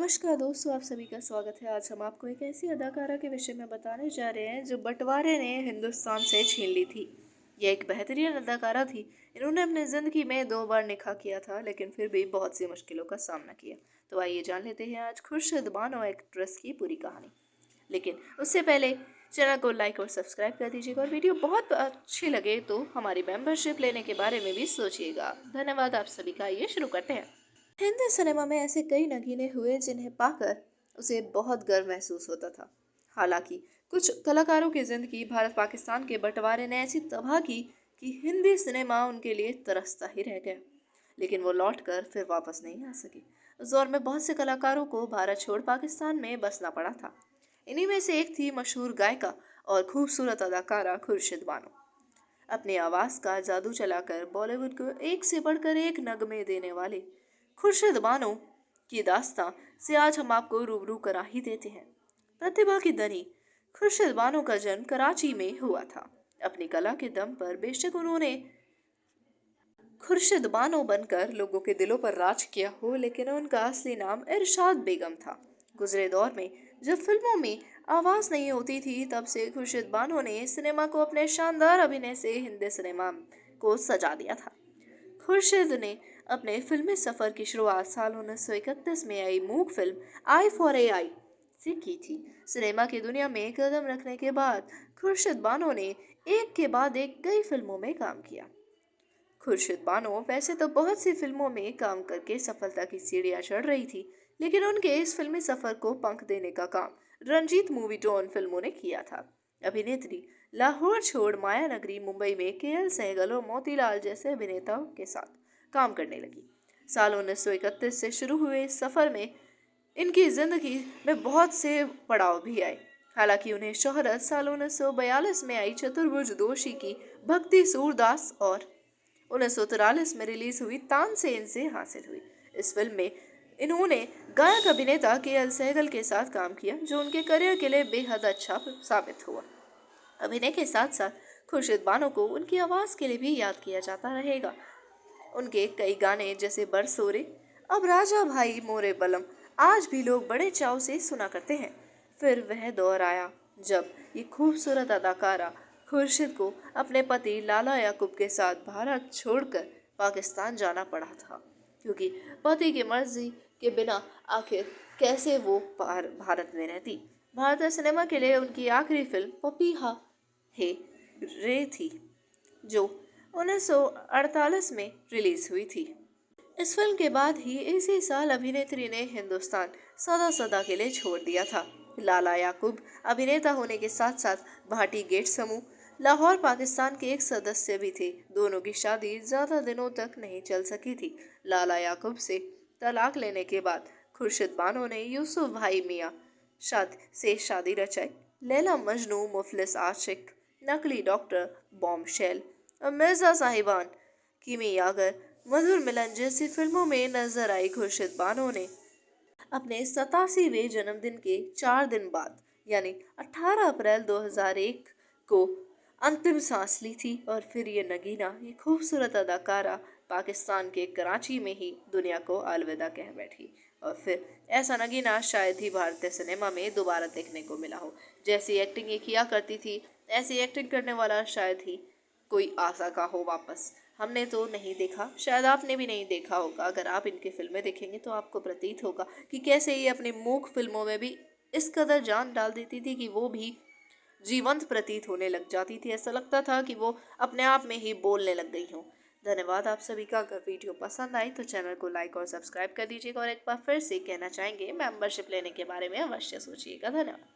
नमस्कार दोस्तों, आप सभी का स्वागत है। आज हम आपको एक ऐसी अदाकारा के विषय में बताने जा रहे हैं जो बंटवारे ने हिंदुस्तान से छीन ली थी। यह एक बेहतरीन अदाकारा थी। इन्होंने अपनी ज़िंदगी में 2 बार निकाह किया था, लेकिन फिर भी बहुत सी मुश्किलों का सामना किया। तो आइए जान लेते हैं आज खुर्शीद बानो एक्ट्रेस की पूरी कहानी। लेकिन उससे पहले चैनल को लाइक और सब्सक्राइब कर दीजिएगा और वीडियो बहुत अच्छी लगे तो हमारी मेंबरशिप लेने के बारे में भी सोचिएगा। धन्यवाद आप सभी का। ये शुरू करते हैं। हिंदी सिनेमा में ऐसे कई नगीने हुए जिन्हें पाकर उसे बहुत गर्व महसूस होता था। हालांकि कुछ कलाकारों की जिंदगी भारत पाकिस्तान के बंटवारे ने ऐसी तबाह की कि हिंदी सिनेमा उनके लिए तरसता ही रह गया। लेकिन वो लौटकर फिर वापस नहीं आ सके। उस दौर में बहुत से कलाकारों को भारत छोड़ पाकिस्तान में बसना पड़ा था। इन्हीं में से एक थी मशहूर गायिका और खूबसूरत अदाकारा खुर्शीद बानो। अपनी आवाज़ का जादू चलाकर बॉलीवुड को एक से बढ़कर एक नगमे देने वाले खुर्शीद बानो की दास्तां से आज हम आपको रूबरू करा ही देते हैं। प्रतिभा की धनी खुर्शीद बानो का जन्म कराची में हुआ था। अपनी कला के दम पर बेशक उन्होंने खुर्शीद बानो बनकर लोगों के दिलों पर राज किया हो, लेकिन उनका असली नाम इरशाद बेगम था। गुजरे दौर में जब फिल्मों में आवाज नहीं होती थी, तब से खुर्शीद बानो ने सिनेमा को अपने शानदार अभिनय से हिंदी सिनेमा को सजा दिया था। खुर्शीद ने अपने फिल्मी सफर की शुरुआत साल 1931 में आई मूक फिल्म आई फॉर ए आई से की थी। सिनेमा की दुनिया में कदम रखने के बाद खुर्शीद बानो ने एक के बाद एक कई फिल्मों में काम किया। खुर्शीद बानो वैसे तो बहुत सी फिल्मों में काम करके सफलता की सीढ़ियां चढ़ रही थी, लेकिन उनके इस फिल्मी सफर को पंख देने का काम रंजीत मूवी टोन फिल्मों ने किया था। अभिनेत्री लाहौर छोड़ माया नगरी मुंबई में केएल सहगल और मोतीलाल जैसे अभिनेताओं के साथ काम करने लगी। साल 1931 से शुरू हुए इस सफर में इनकी जिंदगी में बहुत से पड़ाव भी आए। हालांकि उन्हें शोहरत साल 1942 में आई चतुर्भुज दोषी की भक्ति सूरदास और 1943 में रिलीज हुई तानसेन से हासिल हुई। इस फिल्म में इन्होंने गायक अभिनेता केएल सहगल के साथ काम किया, जो उनके करियर के लिए बेहद अच्छा साबित हुआ। अभिनय के साथ साथ खुर्शीद बानो को उनकी आवाज़ के लिए भी याद किया जाता रहेगा। उनके कई गाने जैसे बरसोरे, अब राजा भाई मोरे बलम आज भी लोग बड़े चाव से सुना करते हैं। फिर वह दौर आया जब ये खूबसूरत अदाकारा खुर्शीद को अपने पति लाला याकूब के साथ भारत छोड़कर पाकिस्तान जाना पड़ा था, क्योंकि पति की मर्जी के बिना आखिर कैसे वो भारत में रहती। भारतीय सिनेमा के लिए उनकी आखिरी फिल्म पपीहा हे रे थी, जो 1948 में रिलीज हुई थी। इस फिल्म के बाद ही इसी साल अभिनेत्री ने हिंदुस्तान सदा सदा के लिए छोड़ दिया था। लाला याकूब अभिनेता होने के साथ साथ भाटी गेट समूह लाहौर पाकिस्तान के एक सदस्य भी थे। दोनों की शादी ज्यादा दिनों तक नहीं चल सकी थी। लाला याकूब से तलाक लेने के बाद खुर्शीद बानो ने यूसुफ भाई मियाँ से शादी रचाई। लैला मजनू, मुफलिस आशिक, नकली डॉक्टर, बॉम्बशेल और मिर्जा साहिबान, किमी यागर, मधुर मिलन जैसी फिल्मों में नजर आई। खुर्शीद बानो ने अपने 87वें जन्मदिन के 4 दिन बाद यानी 18 अप्रैल 2001 को अंतिम सांस ली थी और फिर ये खूबसूरत अदाकारा पाकिस्तान के कराची में ही दुनिया को अलविदा कह बैठी। और फिर ऐसा नगीना शायद ही भारतीय सिनेमा में दोबारा देखने को मिला हो। जैसी एक्टिंग ये किया करती थी, ऐसी एक्टिंग करने वाला शायद ही कोई आ सका हो वापस। हमने तो नहीं देखा, शायद आपने भी नहीं देखा होगा। अगर आप इनकी फिल्में देखेंगे तो आपको प्रतीत होगा कि कैसे ये अपनी मूक फिल्मों में भी इस कदर जान डाल देती थी कि वो भी जीवंत प्रतीत होने लग जाती थी। ऐसा लगता था कि वो अपने आप में ही बोलने लग गई हों। धन्यवाद आप सभी का। अगर वीडियो पसंद आई तो चैनल को लाइक और सब्सक्राइब कर दीजिएगा और एक बार फिर से कहना चाहेंगे, मेंबरशिप लेने के बारे में अवश्य सोचिएगा। धन्यवाद।